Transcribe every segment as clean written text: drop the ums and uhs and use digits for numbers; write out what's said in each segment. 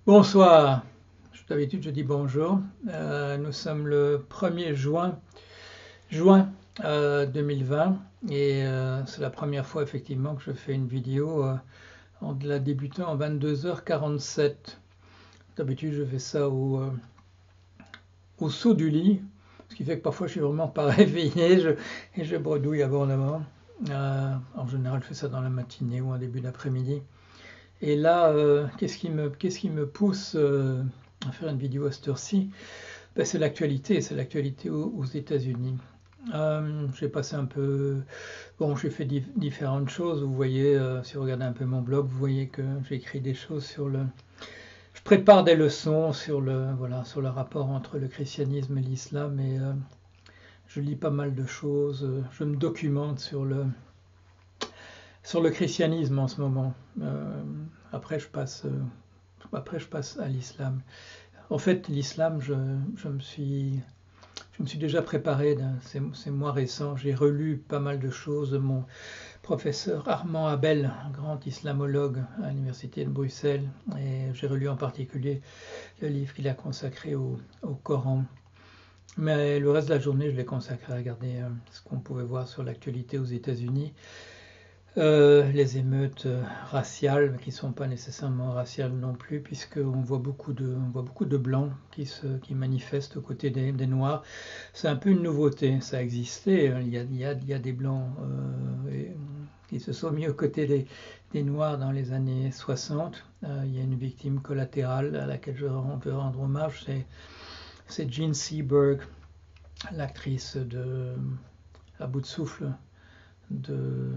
Bonsoir. D'habitude, je dis bonjour. Nous sommes le 1er juin 2020 et c'est la première fois effectivement que je fais une vidéo en la débutant en 22h47. D'habitude, je fais ça au saut du lit, ce qui fait que parfois je suis vraiment pas réveillé et je bredouille abondamment. En général, je fais ça dans la matinée ou en début d'après-midi. Et là, qu'est-ce qui me pousse à faire une vidéo à cette heure-ci? Ben, c'est l'actualité aux États-Unis. J'ai passé un peu, bon, j'ai fait différentes choses. Vous voyez, si vous regardez un peu mon blog, vous voyez que j'ai écrit des choses je prépare des leçons voilà, sur le rapport entre le christianisme et l'islam, et je lis pas mal de choses. Je me documente sur le christianisme en ce moment. Après, je passe, euh, après, je passe à l'islam. En fait, l'islam, je me suis déjà préparé. C'est moins récent. J'ai relu pas mal de choses de mon professeur Armand Abel, un grand islamologue à l'université de Bruxelles. Et j'ai relu en particulier le livre qu'il a consacré au Coran. Mais le reste de la journée, je l'ai consacré à regarder ce qu'on pouvait voir sur l'actualité aux États-Unis. Les émeutes raciales, qui ne sont pas nécessairement raciales non plus, puisqu'on voit beaucoup de blancs qui manifestent aux côtés des noirs. C'est un peu une nouveauté, ça existait. Il y a des blancs qui se sont mis aux côtés des noirs dans les années 60. Il y a une victime collatérale à laquelle je veux rendre hommage, c'est Jean Seberg, l'actrice à bout de souffle de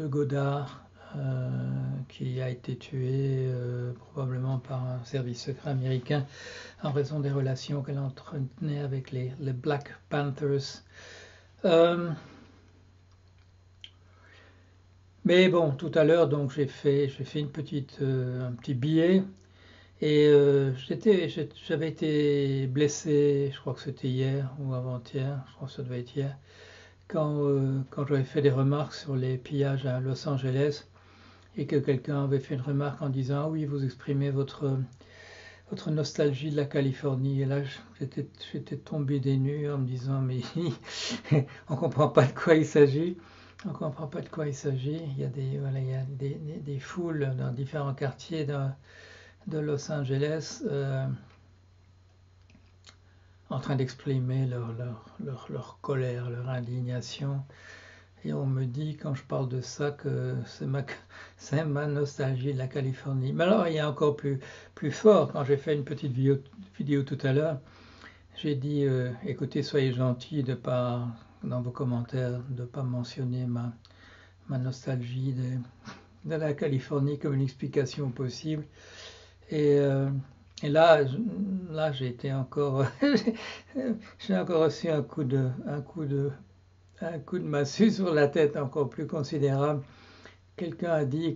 Godard, qui a été tué probablement par un service secret américain en raison des relations qu'elle entretenait avec les Black Panthers. Mais bon, tout à l'heure, donc j'ai fait un petit billet, et j'avais été blessé, je crois que c'était hier ou avant-hier, je crois que ça devait être hier, quand j'avais fait des remarques sur les pillages à Los Angeles, et que quelqu'un avait fait une remarque en disant: ah oui, vous exprimez votre nostalgie de la Californie. Et là, j'étais tombé des nues en me disant: mais on ne comprend pas de quoi il s'agit. On ne comprend pas de quoi il s'agit. Voilà, il y a des foules dans différents quartiers de Los Angeles en train d'exprimer leur colère, leur indignation. Et on me dit, quand je parle de ça, que c'est ma nostalgie de la Californie. Mais alors, il y a encore plus fort. Quand j'ai fait une petite vidéo tout à l'heure, j'ai dit, écoutez, soyez gentils dans vos commentaires, de ne pas mentionner ma nostalgie de la Californie comme une explication possible. Et, euh, et là, j'ai été encore, j'ai encore reçu un coup de massue sur la tête encore plus considérable. Quelqu'un a dit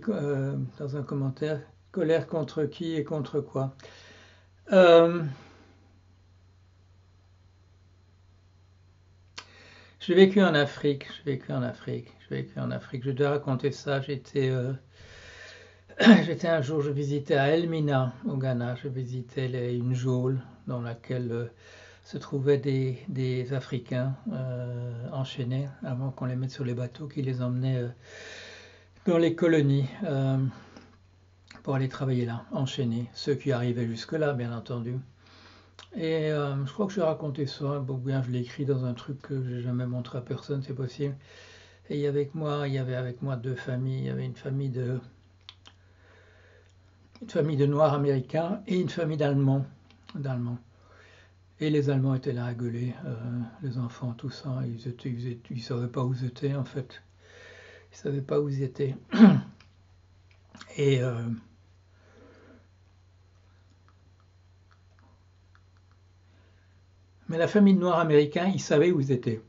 dans un commentaire: colère contre qui et contre quoi? euh, j'ai vécu en Afrique, j'ai vécu en Afrique, j'ai vécu en Afrique. Je dois raconter ça. J'étais un jour, je visitais à Elmina, au Ghana. Je visitais une geôle dans laquelle se trouvaient des Africains enchaînés avant qu'on les mette sur les bateaux qui les emmenaient dans les colonies pour aller travailler là, enchaînés. Ceux qui arrivaient jusque-là, bien entendu. Et je crois que j'ai raconté ça, bon, bien je l'ai écrit dans un truc que j'ai jamais montré à personne, c'est possible. Et il y avait avec moi deux familles. Il y avait une famille de Noirs américains et une famille d'Allemands. Et les Allemands étaient là à gueuler, les enfants, tout ça. Ils savaient pas où ils étaient en fait. Ils savaient pas où ils étaient. Et mais la famille de Noirs américains, ils savaient où ils étaient.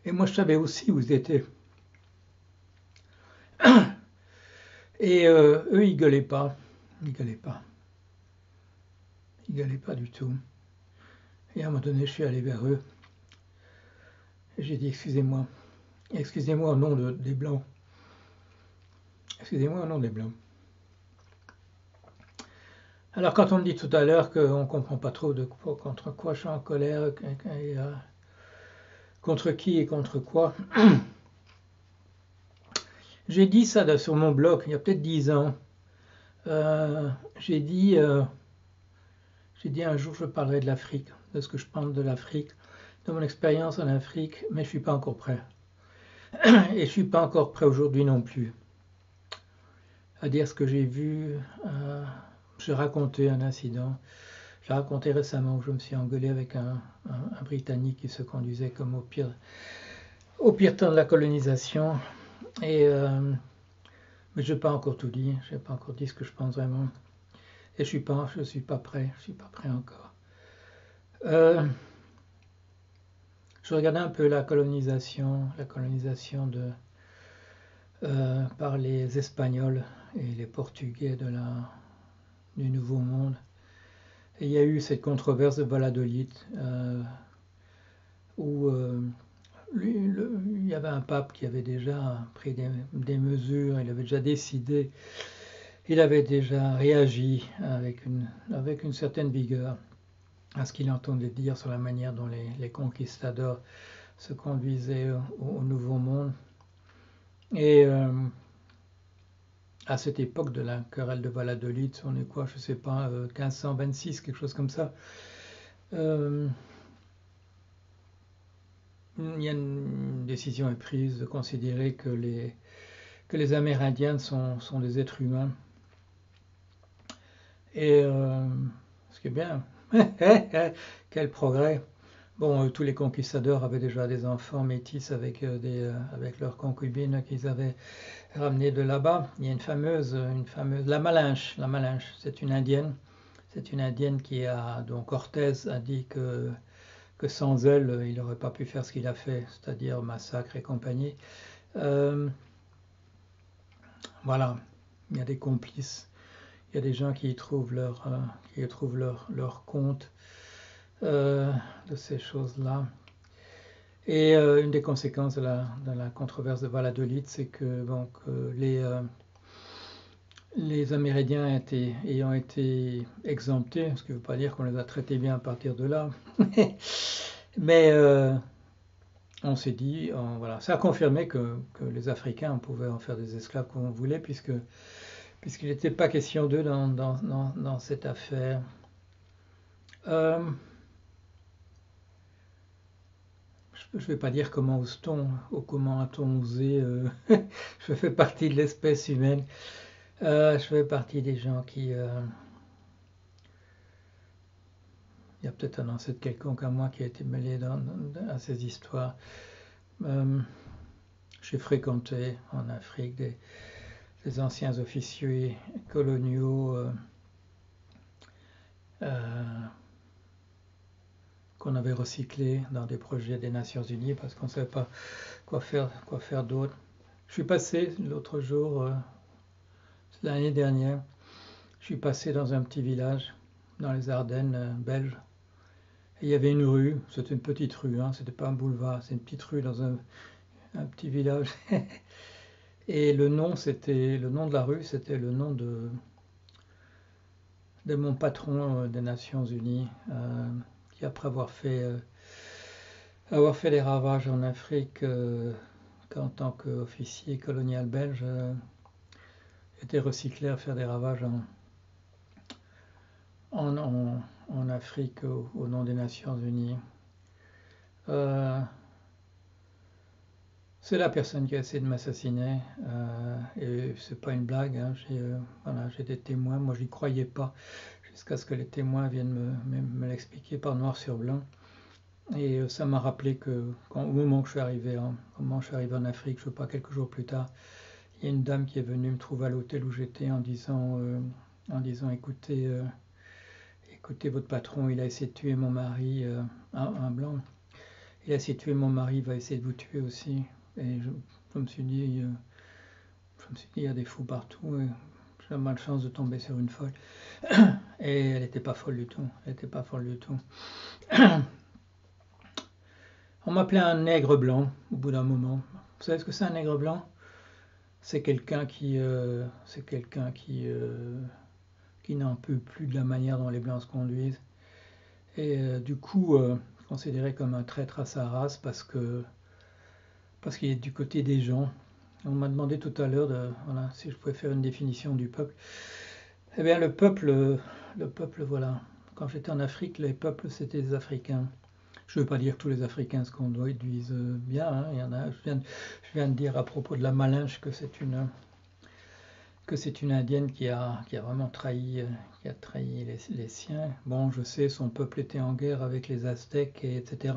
Et moi, je savais aussi où ils étaient. Et eux, ils gueulaient pas. Ils gueulaient pas. Ils gueulaient pas du tout. Et à un moment donné, je suis allé vers eux. Et j'ai dit: excusez-moi. Excusez-moi au nom des Blancs. Excusez-moi au nom des Blancs. Alors quand on me dit tout à l'heure qu'on ne comprend pas trop contre quoi je suis en colère, contre qui et contre quoi, j'ai dit ça sur mon blog il y a peut-être 10 ans. J'ai dit un jour je parlerai de l'Afrique, de ce que je pense de l'Afrique, de mon expérience en Afrique, mais je ne suis pas encore prêt. Et je ne suis pas encore prêt aujourd'hui non plus à dire ce que j'ai vu. J'ai raconté un incident. J'ai raconté récemment que je me suis engueulé avec un Britannique qui se conduisait comme au pire temps de la colonisation. Mais je n'ai pas encore tout dit. Je n'ai pas encore dit ce que je pense vraiment. Et je ne suis pas prêt. Je suis pas prêt encore. Je regardais un peu la colonisation par les Espagnols et les Portugais du Nouveau Monde. Et il y a eu cette controverse de Valladolid où il y avait un pape qui avait déjà pris des mesures, il avait déjà décidé, il avait déjà réagi avec une certaine vigueur à ce qu'il entendait dire sur la manière dont les conquistadors se conduisaient au Nouveau Monde. Et à cette époque de la querelle de Valladolid, on est quoi, je sais pas, 1526, quelque chose comme ça. Il y a une décision est prise de considérer que les Amérindiens sont des êtres humains. Et ce qui est bien, quel progrès. Bon, tous les conquistadors avaient déjà des enfants métis avec leurs concubines qu'ils avaient ramenées de là-bas. Il y a une fameuse, la Malinche, c'est une indienne. C'est une indienne dont Cortés a dit que sans elle, il n'aurait pas pu faire ce qu'il a fait, c'est-à-dire massacre et compagnie. Voilà, il y a des complices, il y a des gens qui y trouvent leur compte de ces choses-là. Et une des conséquences de la controverse de Valladolid, c'est que les Amérindiens ayant été exemptés, ce qui ne veut pas dire qu'on les a traités bien à partir de là, mais on s'est dit, voilà, ça a confirmé que les Africains, on pouvait en faire des esclaves comme on voulait, puisqu'il n'était pas question d'eux dans cette affaire. Je ne vais pas dire comment ose-t-on ou comment a-t-on osé. Je fais partie de l'espèce humaine. Je fais partie des gens qui... Il y a peut-être un ancêtre quelconque à moi qui a été mêlé à ces histoires. J'ai fréquenté en Afrique des anciens officiers coloniaux qu'on avait recyclés dans des projets des Nations Unies parce qu'on ne savait pas quoi faire d'autre. Je suis passé l'autre jour, l'année dernière, je suis passé dans un petit village dans les Ardennes belges. Et il y avait une rue, c'était une petite rue, hein, c'était pas un boulevard, c'est une petite rue dans un petit village. Et le nom de la rue, c'était le nom de mon patron des Nations Unies, qui après avoir fait des ravages en Afrique en tant qu'officier colonial belge, était recyclé à faire des ravages en Afrique au nom des Nations Unies. C'est la personne qui a essayé de m'assassiner, et c'est pas une blague, hein, j'ai des témoins, moi j'y croyais pas, jusqu'à ce que les témoins viennent me l'expliquer par noir sur blanc. Et ça m'a rappelé que au moment où je suis arrivé en Afrique, je sais pas, quelques jours plus tard, il y a une dame qui est venue me trouver à l'hôtel où j'étais en disant écoutez, votre patron, il a essayé de tuer mon mari, un blanc, il a essayé de tuer mon mari, il va essayer de vous tuer aussi. Et je me suis dit, il y a des fous partout, et j'ai malchance de tomber sur une folle. Et elle n'était pas folle du tout, On m'appelait un nègre blanc au bout d'un moment. Vous savez ce que c'est un nègre blanc? C'est quelqu'un qui qui n'en peut plus de la manière dont les Blancs se conduisent. Et du coup, considéré comme un traître à sa race parce qu'il est du côté des gens. On m'a demandé tout à l'heure voilà, si je pouvais faire une définition du peuple. Eh bien, le peuple, voilà. Quand j'étais en Afrique, les peuples, c'était des Africains. Je ne veux pas dire que tous les Africains se conduisent bien. Hein. Il y en a. Je viens de dire à propos de la Malinche que c'est une indienne qui a vraiment trahi, les siens. Bon, je sais, son peuple était en guerre avec les Aztèques, etc.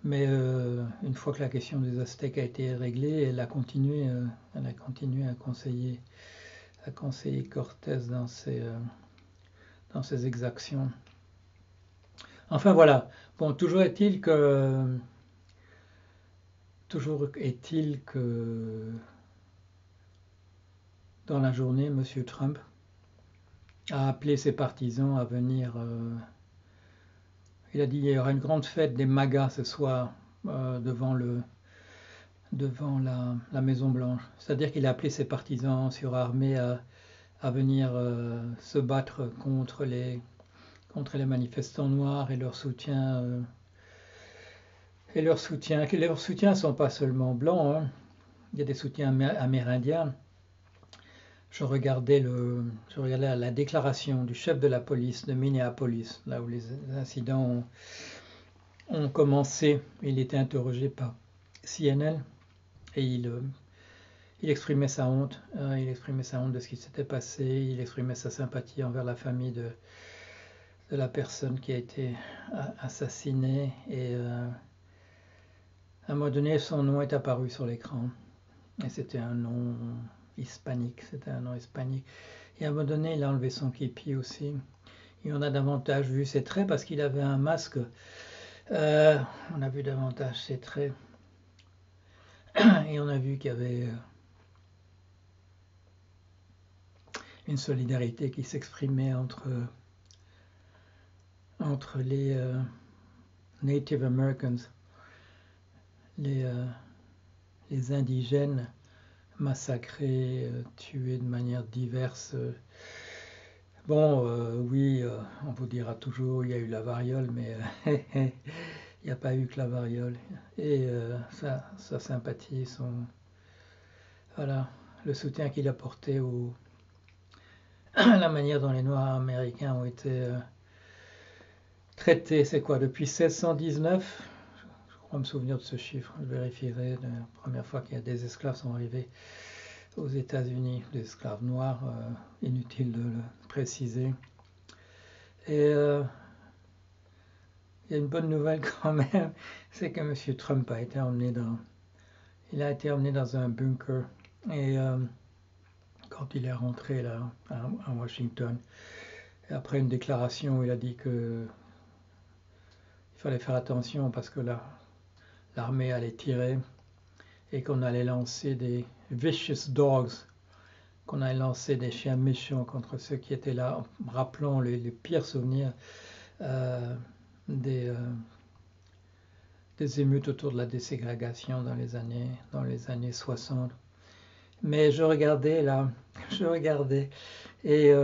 Mais une fois que la question des Aztèques a été réglée, elle a continué à conseiller Cortés dans ses exactions. Enfin voilà. Bon, toujours est-il que dans la journée, M. Trump a appelé ses partisans à venir. Il a dit qu'il y aura une grande fête des MAGA ce soir devant la Maison Blanche. C'est-à-dire qu'il a appelé ses partisans surarmés à venir se battre contre les manifestants noirs et leur soutien. Leurs soutiens ne sont pas seulement blancs, hein. Il y a des soutiens amérindiens. Je regardais la déclaration du chef de la police de Minneapolis, là où les incidents ont commencé. Il était interrogé par CNN et il exprimait sa honte. Il exprimait sa honte de ce qui s'était passé. Il exprimait sa sympathie envers la famille de la personne qui a été assassinée. Et à un moment donné, son nom est apparu sur l'écran. Et c'était un nom hispanique. Et à un moment donné, il a enlevé son képi aussi. Et on a davantage vu ses traits parce qu'il avait un masque. On a vu davantage ses traits. Et on a vu qu'il y avait une solidarité qui s'exprimait entre les Native Americans, les indigènes massacrés, tués de manière diverse. Bon, oui, on vous dira toujours il y a eu la variole, mais il n'y a pas eu que la variole. Et sa sympathie, voilà, le soutien qu'il a porté la manière dont les Noirs américains ont été traités, c'est quoi, depuis 1619? Je crois me souvenir de ce chiffre, je vérifierai. La première fois qu'il y a des esclaves sont arrivés aux États-Unis, des esclaves noirs, inutile de le préciser. Et il y a une bonne nouvelle quand même, c'est que M. Trump a été emmené dans un bunker. Et quand il est rentré là à Washington, et après une déclaration où il a dit que il fallait faire attention parce que l'armée allait tirer et qu'on allait lancer des vicious dogs, qu'on allait lancer des chiens méchants contre ceux qui étaient là, rappelant les pires souvenirs des émeutes autour de la déségrégation dans les années 60. Mais je regardais et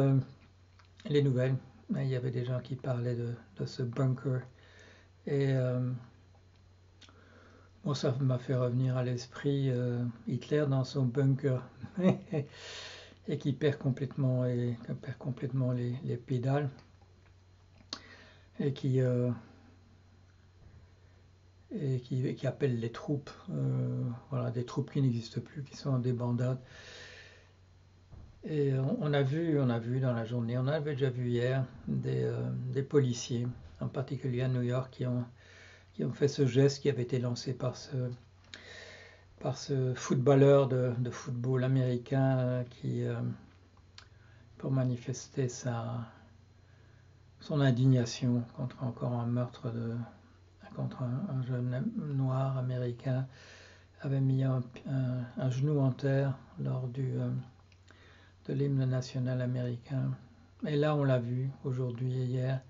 les nouvelles, il y avait des gens qui parlaient de ce bunker. Et bon, ça m'a fait revenir à l'esprit Hitler dans son bunker et qui perd complètement les pédales et qui appelle les troupes, voilà, des troupes qui n'existent plus, qui sont en débandade. Et on a vu dans la journée, on avait déjà vu hier des policiers, en particulier à New York, qui ont fait ce geste qui avait été lancé par ce footballeur de football américain qui, pour manifester son indignation contre encore un meurtre contre un jeune noir américain, avait mis un genou en terre lors de l'hymne national américain. Et là, on l'a vu aujourd'hui et hier,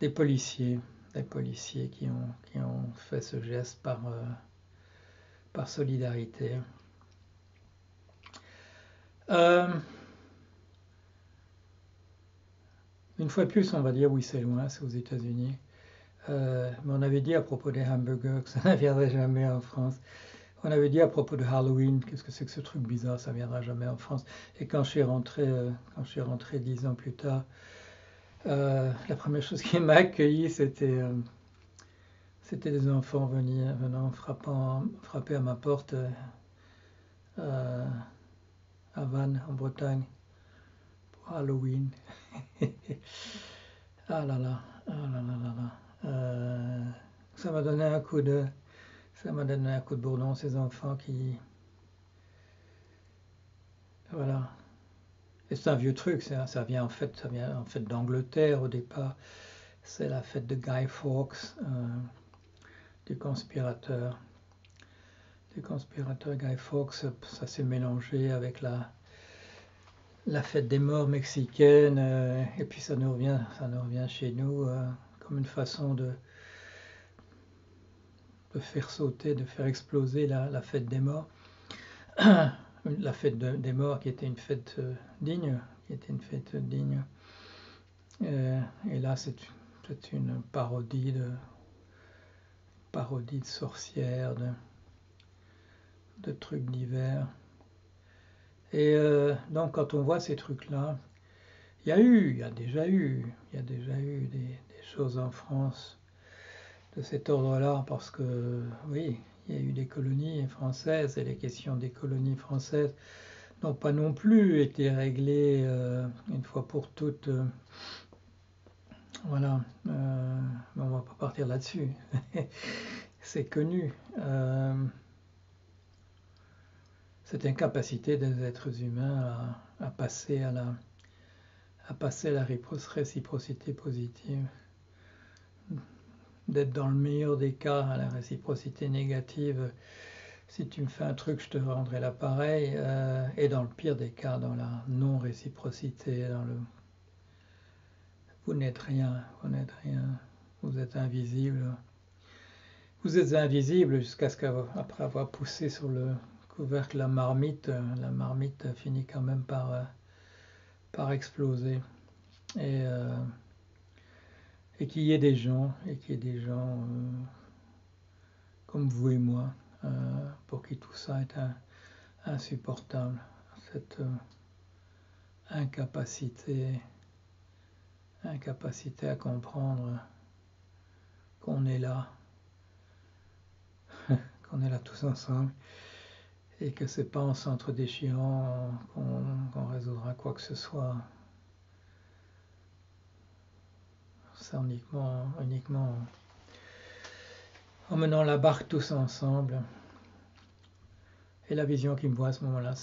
des policiers qui ont fait ce geste par solidarité. Une fois de plus, on va dire oui, c'est loin, c'est aux États-Unis. Mais on avait dit à propos des hamburgers que ça ne viendrait jamais en France. On avait dit à propos de Halloween, qu'est-ce que c'est que ce truc bizarre, ça ne viendra jamais en France. Et quand je suis rentré 10 ans plus tard, la première chose qui m'a accueilli, c'était des enfants venant frapper à ma porte euh, à Vannes, en Bretagne, pour Halloween. Ah là là, ah là là là là. Ça m'a donné un coup de bourdon, ces enfants qui, voilà. Et c'est un vieux truc, ça vient en fait d'Angleterre au départ. C'est la fête de Guy Fawkes, du conspirateur Guy Fawkes. Ça s'est mélangé avec la fête des morts mexicaine, et puis ça nous revient chez nous comme une façon de faire sauter, de faire exploser la fête des morts. La fête des morts qui était une fête digne, et là c'est une parodie de sorcières, de trucs divers. Et donc quand on voit ces trucs-là, il y a déjà eu des choses en France de cet ordre-là, parce que oui, il y a eu des colonies françaises, et les questions des colonies françaises n'ont pas non plus été réglées une fois pour toutes. Voilà, mais on va pas partir là-dessus. C'est connu. Cette incapacité des êtres humains à passer à la réciprocité positive, d'être dans le meilleur des cas à la réciprocité négative. Si tu me fais un truc, je te rendrai l'appareil, et dans le pire des cas, dans la non-réciprocité, dans le vous n'êtes rien, vous êtes invisible. Vous êtes invisible jusqu'à ce qu'après avoir poussé sur le couvercle la marmite finit quand même par exploser. Et qu'il y ait des gens, comme vous et moi, pour qui tout ça est insupportable. Cette incapacité à comprendre qu'on est là, tous ensemble, et que c'est pas en s'entre-déchirant qu'on résoudra quoi que ce soit. C'est uniquement en menant la barque tous ensemble. Et la vision qui me voit à ce moment-là,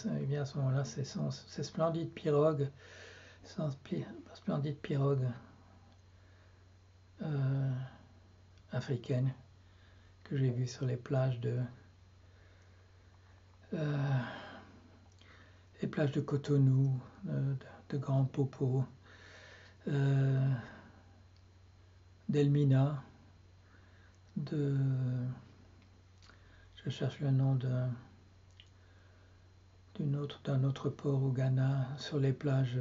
c'est ces splendides pirogues, africaines que j'ai vues sur les plages de Cotonou, de Grand Popo, d'Elmina, je cherche le nom d'un autre port au Ghana, sur les plages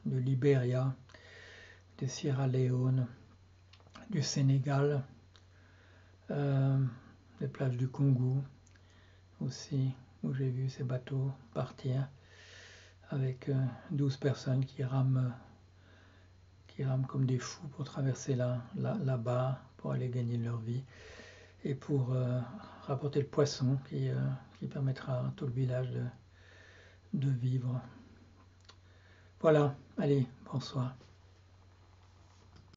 de Libéria, de Sierra Leone, du Sénégal, les plages du Congo aussi, où j'ai vu ces bateaux partir avec 12 personnes qui rament comme des fous pour traverser là-bas, pour aller gagner leur vie, et pour rapporter le poisson qui permettra à tout le village de vivre. Voilà, allez, bonsoir.